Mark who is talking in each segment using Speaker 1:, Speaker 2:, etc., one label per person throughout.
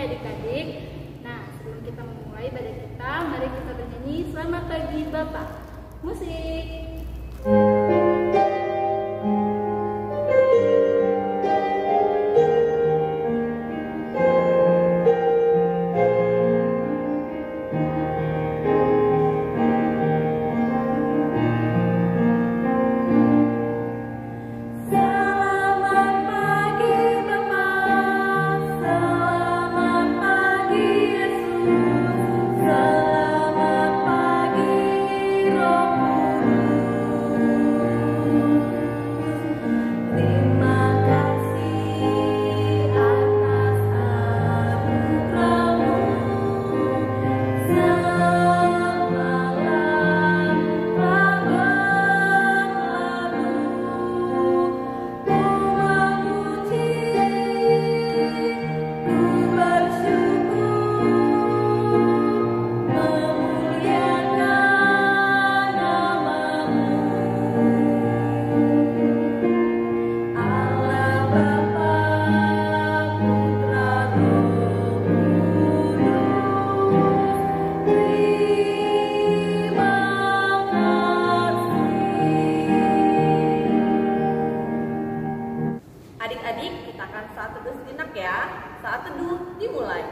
Speaker 1: adik-adik. Nah, sebelum kita memulai ibadah kita, mari kita bernyanyi Selamat Pagi Bapak. Musik. Adik-adik, kita akan saat teduh sejenak ya. Saat teduh dimulai.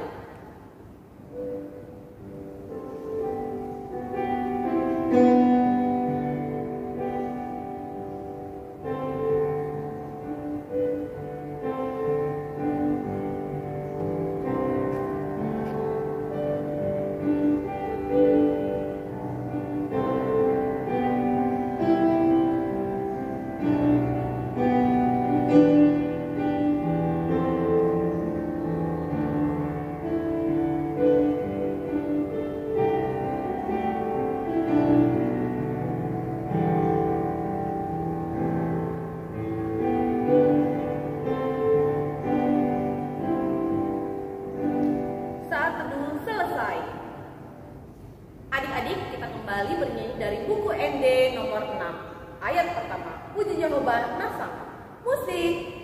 Speaker 1: Adik-adik, kita kembali bernyanyi dari buku ND nomor 6. Ayat pertama, Puji Jehovah Nasama. Musik.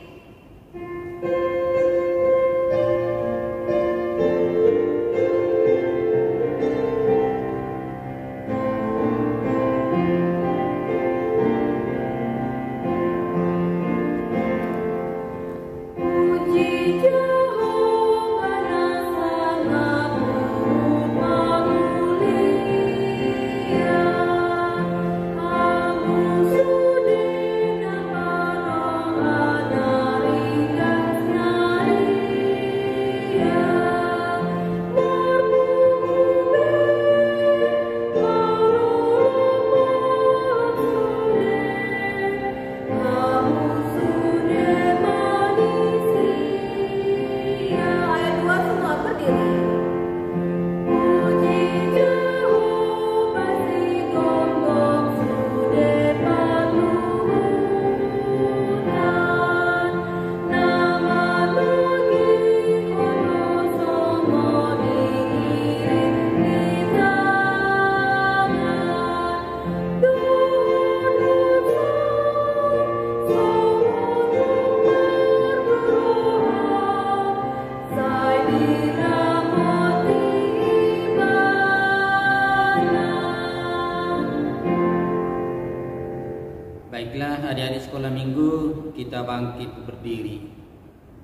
Speaker 2: Baiklah adik-adik sekolah minggu, kita bangkit berdiri.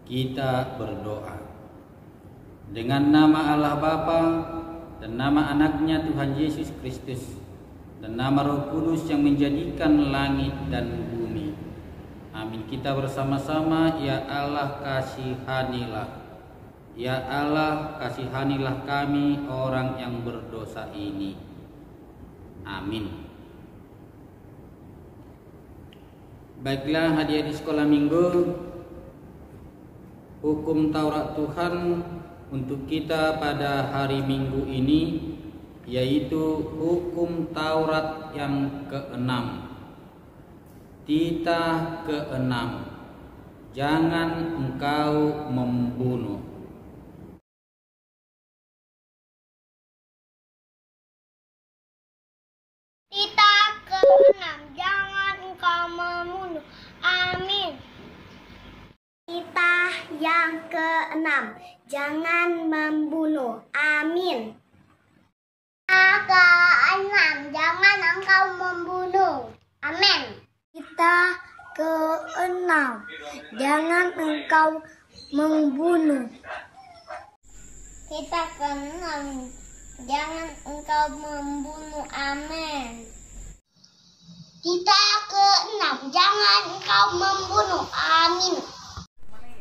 Speaker 2: Kita berdoa. Dengan nama Allah Bapa dan nama anaknya Tuhan Yesus Kristus dan nama Roh Kudus yang menjadikan langit dan bumi. Amin. Kita bersama-sama, ya Allah kasihanilah. Ya Allah kasihanilah kami orang yang berdosa ini. Amin. Baiklah adik-adik sekolah minggu, hukum Taurat Tuhan untuk kita pada hari Minggu ini yaitu hukum Taurat yang ke-6. Titah ke-6. Jangan engkau membunuh.
Speaker 3: Titah ke-6. Jangan engkau membunuh. Amin. Titah yang keenam, jangan membunuh. Amin. Titah keenam, jangan engkau membunuh. Amin. Titah keenam, jangan engkau membunuh. Titah keenam, jangan engkau membunuh. Amin. Titah keenam, jangan engkau membunuh. Amin.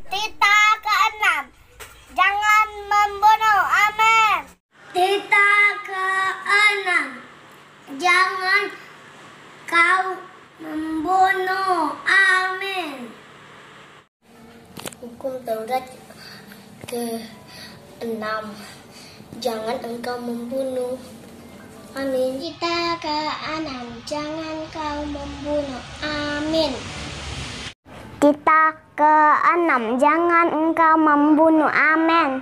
Speaker 3: Titah keenam, jangan membunuh. Amin. Titah keenam, jangan kau membunuh. Amin. Hukum Taurat ke-6, jangan engkau membunuh. Amin. Titah ke-6, jangan kau membunuh. Amin. Titah ke-6, jangan engkau membunuh. Amin.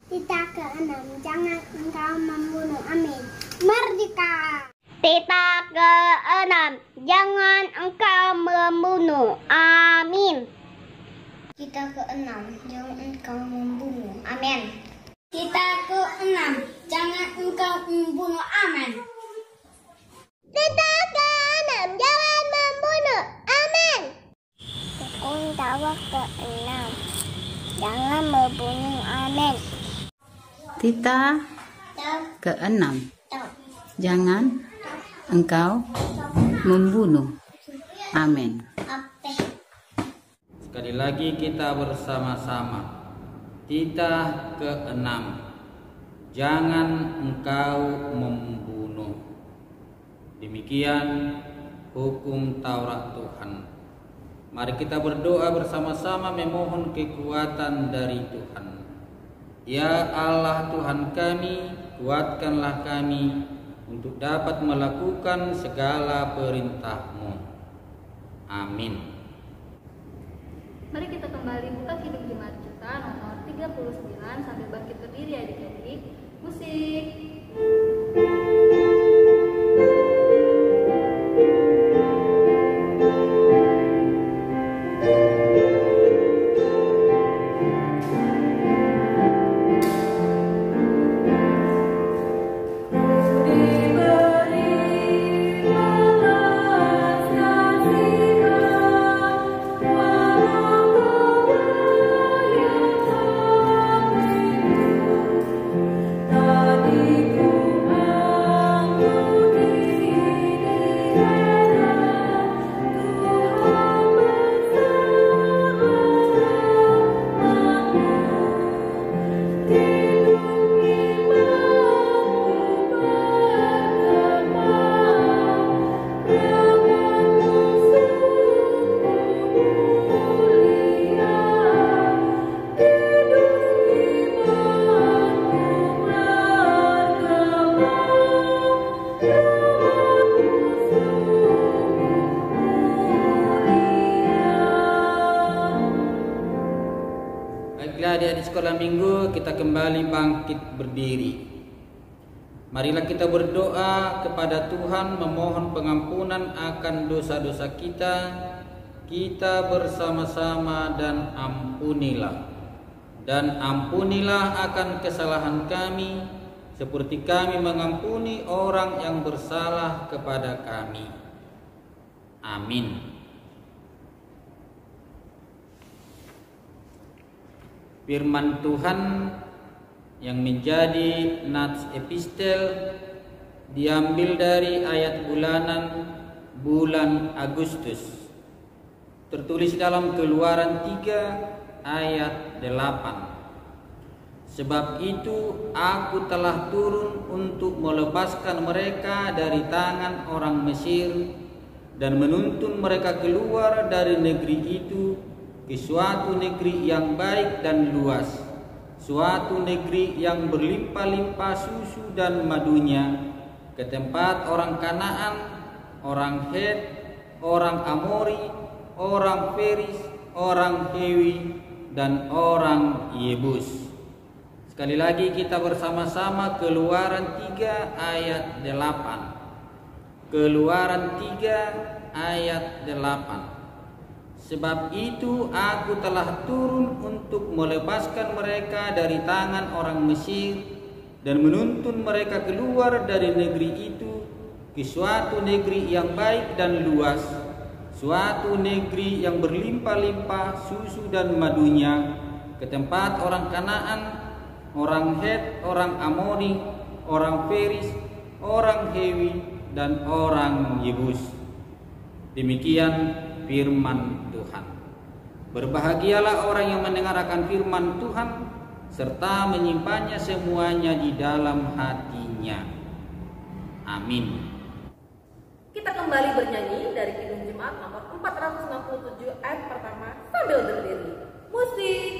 Speaker 3: Titah ke-6, jangan engkau membunuh. Amin. Merdeka. Titah ke-6, jangan engkau membunuh. Amin. Titah ke-6, jangan engkau membunuh. Amin. Titah ke-6, jangan engkau membunuh. Amin. Titah ke-6, jangan membunuh. Amin. Hukum Taurat ke-6, jangan membunuh. Amin.
Speaker 4: Titah ke-6, jangan engkau membunuh. Amin.
Speaker 2: Sekali lagi kita bersama-sama. Titah ke-6, jangan engkau membunuh. Demikian hukum Taurat Tuhan. Mari kita berdoa bersama-sama memohon kekuatan dari Tuhan. Ya Allah Tuhan kami, kuatkanlah kami untuk dapat melakukan segala perintah-Mu. Amin.
Speaker 1: Mari kita kembali buka Hidup Jemaat kita nomor 39 sambil bangkit berdiri adik-adik. Musik.
Speaker 2: Adik-adik sekolah minggu, kita kembali bangkit berdiri. Marilah kita berdoa kepada Tuhan memohon pengampunan akan dosa-dosa kita. Kita bersama-sama dan ampunilah akan kesalahan kami seperti kami mengampuni orang yang bersalah kepada kami. Amin. Firman Tuhan yang menjadi nats epistel diambil dari ayat bulanan bulan Agustus. Tertulis dalam Keluaran 3 ayat 8. Sebab itu aku telah turun untuk melepaskan mereka dari tangan orang Mesir dan menuntun mereka keluar dari negeri itu ke suatu negeri yang baik dan luas, suatu negeri yang berlimpah-limpah susu dan madunya, ke tempat orang Kanaan, orang Het, orang Amori, orang Feris, orang Hewi, dan orang Yebus. Sekali lagi kita bersama-sama Keluaran 3 ayat 8. Keluaran 3 ayat 8. Sebab itu aku telah turun untuk melepaskan mereka dari tangan orang Mesir dan menuntun mereka keluar dari negeri itu ke suatu negeri yang baik dan luas, suatu negeri yang berlimpah-limpah susu dan madunya, ke tempat orang Kanaan, orang Het, orang Amori, orang Feris, orang Hewi, dan orang Yebus. Demikian firman Tuhan. Berbahagialah orang yang mendengarkan firman Tuhan serta menyimpannya semuanya di dalam hatinya. Amin.
Speaker 1: Kita kembali bernyanyi dari Kidung Jemaat nomor 467 ayat pertama sambil berdiri. Musik.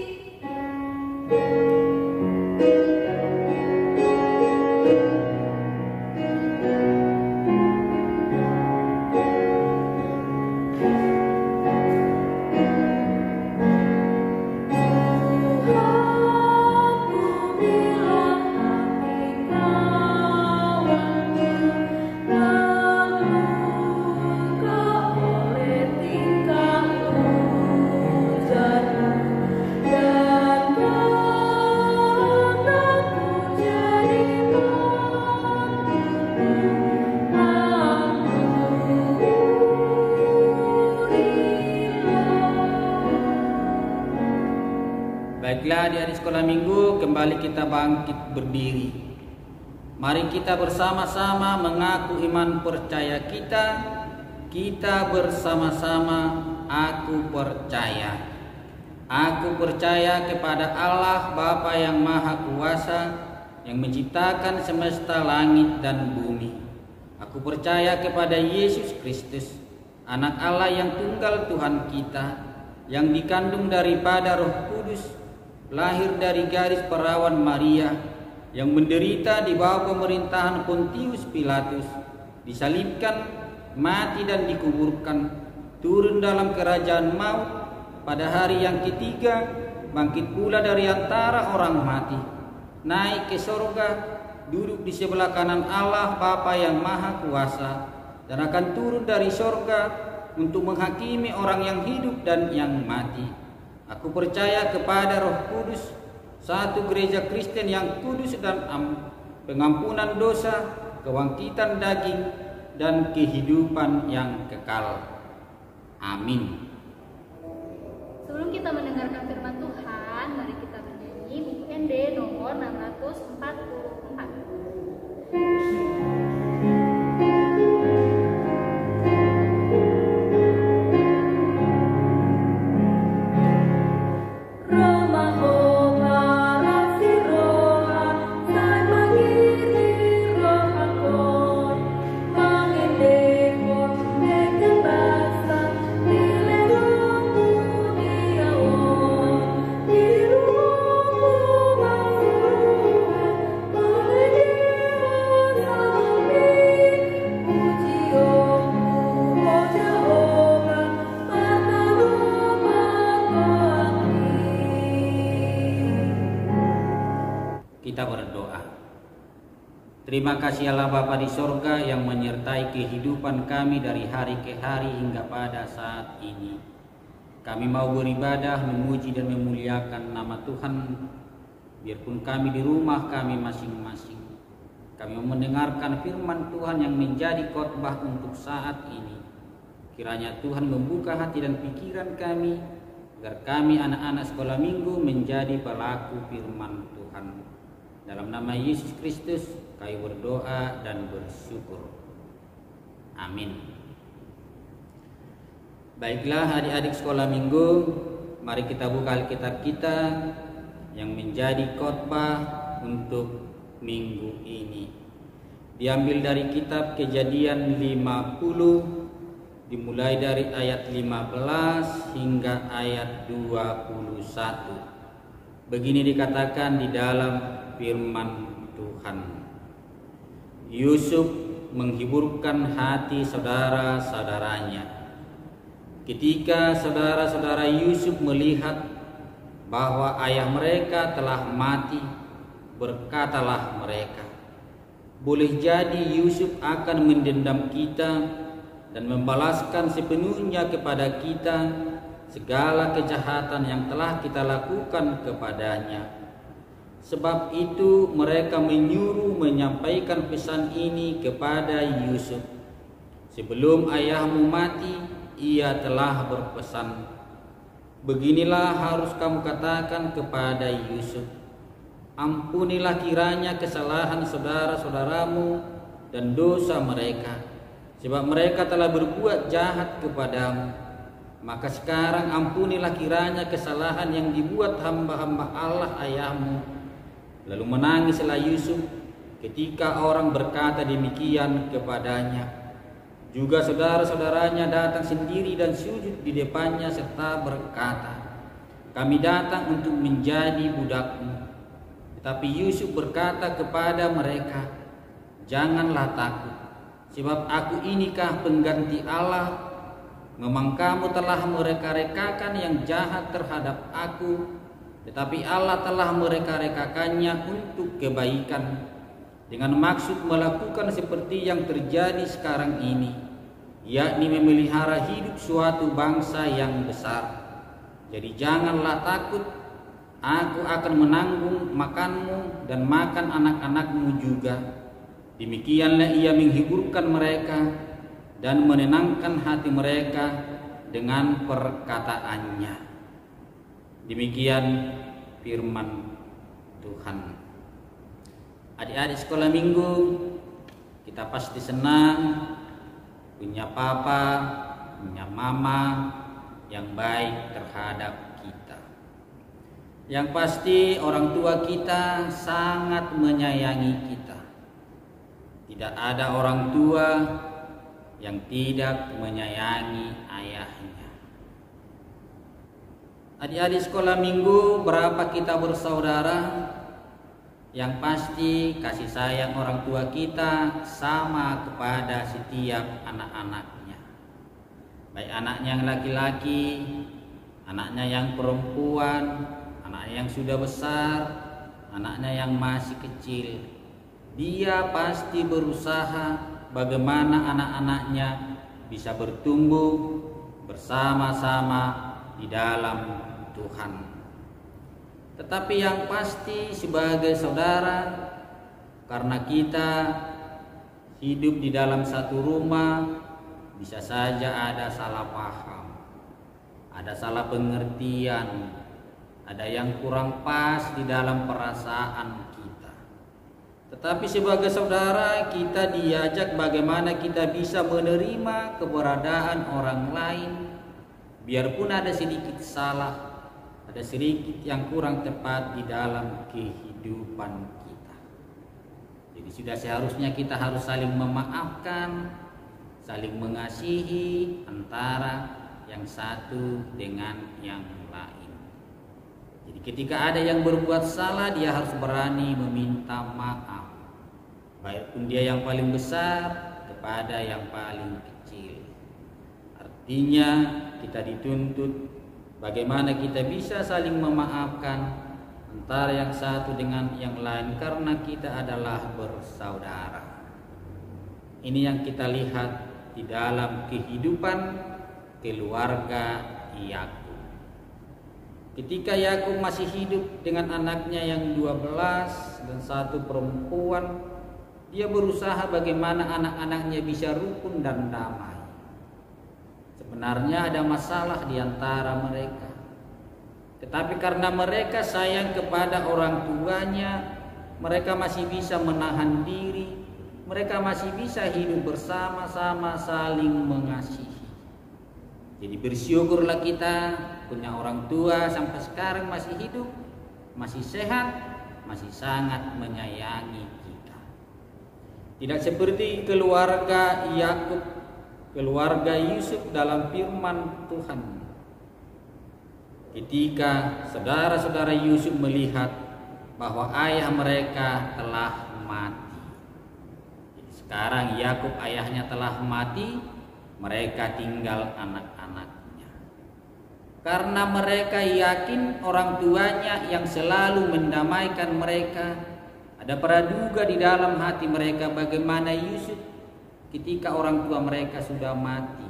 Speaker 2: Baiklah, adik-adik sekolah minggu, kembali kita bangkit berdiri. Mari kita bersama-sama mengaku iman percaya kita. Kita bersama-sama, aku percaya. Aku percaya kepada Allah Bapa yang Maha Kuasa, yang menciptakan semesta langit dan bumi. Aku percaya kepada Yesus Kristus, Anak Allah yang tunggal Tuhan kita, yang dikandung daripada Roh Kudus, lahir dari garis perawan Maria, yang menderita di bawah pemerintahan Pontius Pilatus, disalibkan, mati dan dikuburkan, turun dalam kerajaan maut, pada hari yang ketiga bangkit pula dari antara orang mati, naik ke sorga, duduk di sebelah kanan Allah Bapa yang Maha Kuasa, dan akan turun dari sorga untuk menghakimi orang yang hidup dan yang mati. Aku percaya kepada Roh Kudus, satu gereja Kristen yang kudus dan pengampunan dosa, kebangkitan daging, dan kehidupan yang kekal. Amin.
Speaker 5: Sebelum kita mendengarkan firman Tuhan, mari kita bernyanyi buku ND nomor 644.
Speaker 2: Kita berdoa. Terima kasih Allah Bapa di sorga yang menyertai kehidupan kami dari hari ke hari hingga pada saat ini. Kami mau beribadah, memuji dan memuliakan nama Tuhan, biarpun kami di rumah kami masing-masing. Kami mau mendengarkan firman Tuhan yang menjadi khotbah untuk saat ini. Kiranya Tuhan membuka hati dan pikiran kami, agar kami anak-anak sekolah minggu menjadi pelaku firman Tuhan. Dalam nama Yesus Kristus kami berdoa dan bersyukur. Amin. Baiklah adik-adik sekolah minggu, mari kita buka Alkitab kita yang menjadi khotbah untuk minggu ini. Diambil dari kitab Kejadian 50, dimulai dari ayat 15 hingga ayat 21. Begini dikatakan di dalam firman Tuhan. Yusuf menghiburkan hati saudara-saudaranya. Ketika saudara-saudara Yusuf melihat bahwa ayah mereka telah mati, berkatalah mereka, boleh jadi Yusuf akan mendendam kita dan membalaskan sepenuhnya kepada kita segala kejahatan yang telah kita lakukan kepadanya. Sebab itu mereka menyuruh menyampaikan pesan ini kepada Yusuf. Sebelum ayahmu mati, ia telah berpesan, beginilah harus kamu katakan kepada Yusuf, ampunilah kiranya kesalahan saudara-saudaramu dan dosa mereka, sebab mereka telah berbuat jahat kepadamu. Maka sekarang ampunilah kiranya kesalahan yang dibuat hamba-hamba Allah ayahmu. Lalu menangislah Yusuf ketika orang berkata demikian kepadanya. Juga saudara-saudaranya datang sendiri dan sujud di depannya serta berkata, kami datang untuk menjadi budakmu. Tetapi Yusuf berkata kepada mereka, janganlah takut, sebab aku inikah pengganti Allah. Memang kamu telah mereka-rekakan yang jahat terhadap aku, tetapi Allah telah mereka-rekakannya untuk kebaikan, dengan maksud melakukan seperti yang terjadi sekarang ini, yakni memelihara hidup suatu bangsa yang besar. Jadi janganlah takut, aku akan menanggung makanmu dan makan anak-anakmu juga. Demikianlah ia menghiburkan mereka dan menenangkan hati mereka dengan perkataannya. Demikian firman Tuhan. Adik-adik sekolah minggu, kita pasti senang punya papa, punya mama yang baik terhadap kita. Yang pasti orang tua kita sangat menyayangi kita. Tidak ada orang tua yang tidak menyayangi ayahnya. Adik-adik sekolah minggu, berapa kita bersaudara? Yang pasti kasih sayang orang tua kita sama kepada setiap anak-anaknya. Baik anaknya yang laki-laki, anaknya yang perempuan, anaknya yang sudah besar, anaknya yang masih kecil. Dia pasti berusaha bagaimana anak-anaknya bisa bertumbuh bersama-sama di dalam Tuhan. Tetapi yang pasti sebagai saudara, karena kita hidup di dalam satu rumah, bisa saja ada salah paham, ada salah pengertian, ada yang kurang pas di dalam perasaan kita. Tetapi sebagai saudara, kita diajak bagaimana kita bisa menerima keberadaan orang lain, biarpun ada sedikit salah, ada sedikit yang kurang tepat di dalam kehidupan kita. Jadi sudah seharusnya kita harus saling memaafkan, saling mengasihi antara yang satu dengan yang lain. Jadi ketika ada yang berbuat salah, dia harus berani meminta maaf, baik pun dia yang paling besar kepada yang paling kecil. Artinya kita dituntut bagaimana kita bisa saling memaafkan antara yang satu dengan yang lain, karena kita adalah bersaudara. Ini yang kita lihat di dalam kehidupan keluarga Yakub. Ketika Yakub masih hidup dengan anaknya yang 12 dan satu perempuan, dia berusaha bagaimana anak-anaknya bisa rukun dan damai. Sebenarnya ada masalah di antara mereka, tetapi karena mereka sayang kepada orang tuanya, mereka masih bisa menahan diri, mereka masih bisa hidup bersama-sama saling mengasihi. Jadi bersyukurlah kita punya orang tua sampai sekarang masih hidup, masih sehat, masih sangat menyayangi kita. Tidak seperti keluarga Yakub, keluarga Yusuf dalam firman Tuhan. Ketika saudara-saudara Yusuf melihat bahwa ayah mereka telah mati. Jadi sekarang Yakub ayahnya telah mati, mereka tinggal anak-anaknya. Karena mereka yakin orang tuanya yang selalu mendamaikan mereka, ada praduga di dalam hati mereka bagaimana Yusuf ketika orang tua mereka sudah mati.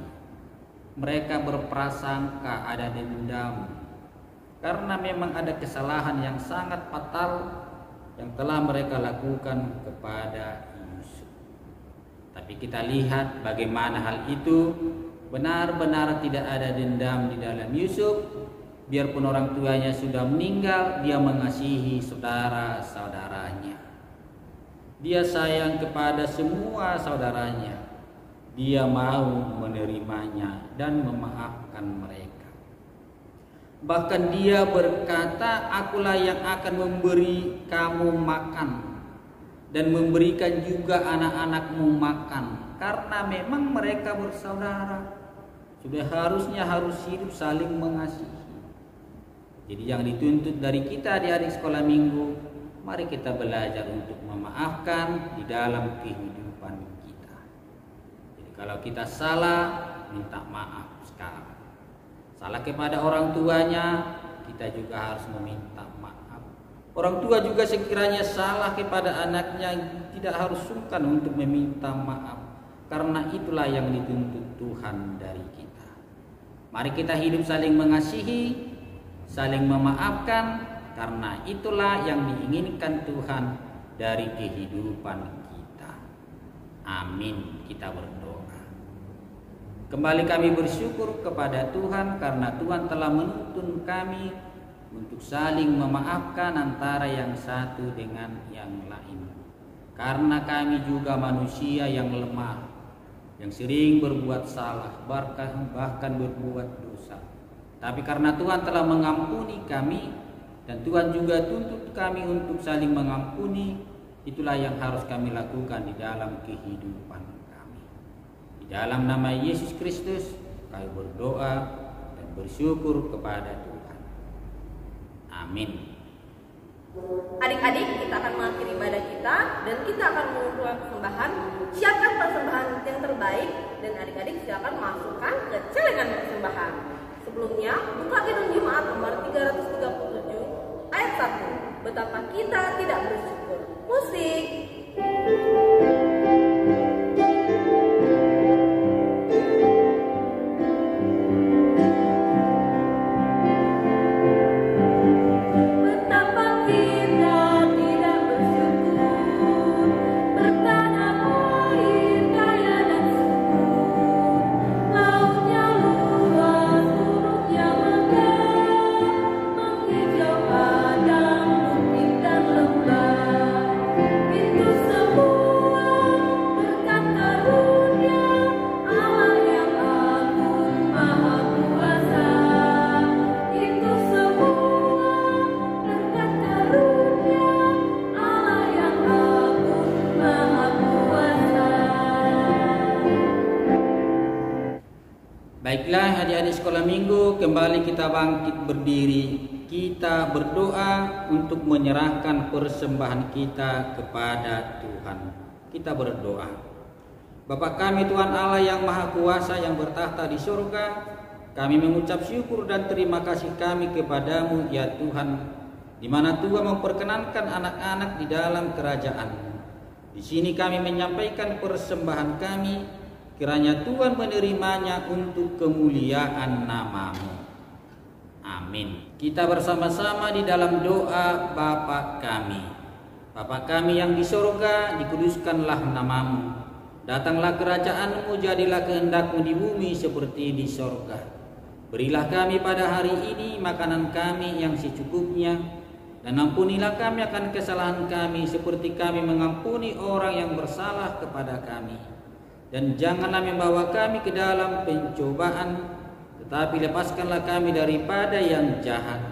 Speaker 2: mereka berprasangka ada dendam, karena memang ada kesalahan yang sangat fatal yang telah mereka lakukan kepada Yusuf. Tapi kita lihat bagaimana hal itu benar-benar tidak ada dendam di dalam Yusuf. Biarpun orang tuanya sudah meninggal, dia mengasihi saudara-saudaranya. Dia sayang kepada semua saudaranya. Dia mau menerimanya dan memaafkan mereka. Bahkan dia berkata, akulah yang akan memberi kamu makan dan memberikan juga anak-anakmu makan. Karena memang mereka bersaudara. Sudah harus hidup saling mengasihi. Jadi yang dituntut dari kita di hari sekolah minggu, mari kita belajar untuk memaafkan di dalam kehidupan kita. Jadi kalau kita salah, minta maaf sekarang. Salah kepada orang tuanya, kita juga harus meminta maaf. Orang tua juga sekiranya salah kepada anaknya, tidak harus sungkan untuk meminta maaf. Karena itulah yang dituntut Tuhan dari kita. Mari kita hidup saling mengasihi, saling memaafkan, karena itulah yang diinginkan Tuhan dari kehidupan kita. Amin. Kita berdoa. Kembali kami bersyukur kepada Tuhan karena Tuhan telah menuntun kami untuk saling memaafkan antara yang satu dengan yang lain. Karena kami juga manusia yang lemah, yang sering berbuat salah, bahkan berbuat dosa. Tapi karena Tuhan telah mengampuni kami dan Tuhan juga tuntut kami untuk saling mengampuni, itulah yang harus kami lakukan di dalam kehidupan kami. Di dalam nama Yesus Kristus kami berdoa dan bersyukur kepada Tuhan. Amin.
Speaker 1: Adik-adik, kita akan mengakhiri ibadah kita dan kita akan mengumpulkan persembahan. Siapkan persembahan yang terbaik dan adik-adik silakan masukkan ke celengan persembahan. Sebelumnya, buka Kidung Jumat nomor 337 ayat 1. Betapa kita tidak bersyukur. Musik.
Speaker 2: Baiklah adik-adik sekolah minggu, kembali kita bangkit berdiri. Kita berdoa untuk menyerahkan persembahan kita kepada Tuhan. Kita berdoa. Bapa kami Tuhan Allah yang Maha Kuasa yang bertahta di surga, kami mengucap syukur dan terima kasih kami kepadamu ya Tuhan, di mana Tuhan memperkenankan anak-anak di dalam kerajaan. Di sini kami menyampaikan persembahan kami, kiranya Tuhan menerimanya untuk kemuliaan nama-Mu. Amin. Kita bersama-sama di dalam doa Bapa kami. Bapa kami yang di surga, dikuduskanlah nama-Mu. Datanglah kerajaan-Mu, jadilah kehendak-Mu di bumi seperti di surga. Berilah kami pada hari ini makanan kami yang secukupnya, dan ampunilah kami akan kesalahan kami seperti kami mengampuni orang yang bersalah kepada kami. Dan janganlah membawa kami ke dalam pencobaan, tetapi lepaskanlah kami daripada yang jahat.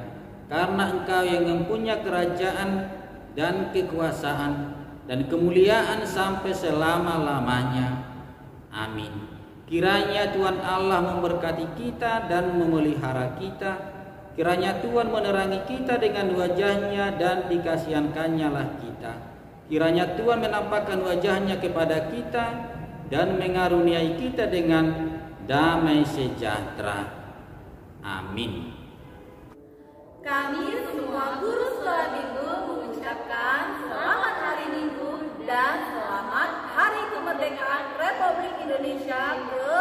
Speaker 2: Karena Engkau yang mempunyai kerajaan dan kekuasaan dan kemuliaan sampai selama-lamanya. Amin. Kiranya Tuhan Allah memberkati kita dan memelihara kita. Kiranya Tuhan menerangi kita dengan wajah-Nya dan dikasihankannya lah kita. Kiranya Tuhan menampakkan wajah-Nya kepada kita dan mengaruniai kita dengan damai sejahtera. Amin.
Speaker 1: Kami semua guru sekolah minggu mengucapkan selamat hari Minggu dan selamat Hari Kemerdekaan Republik Indonesia ke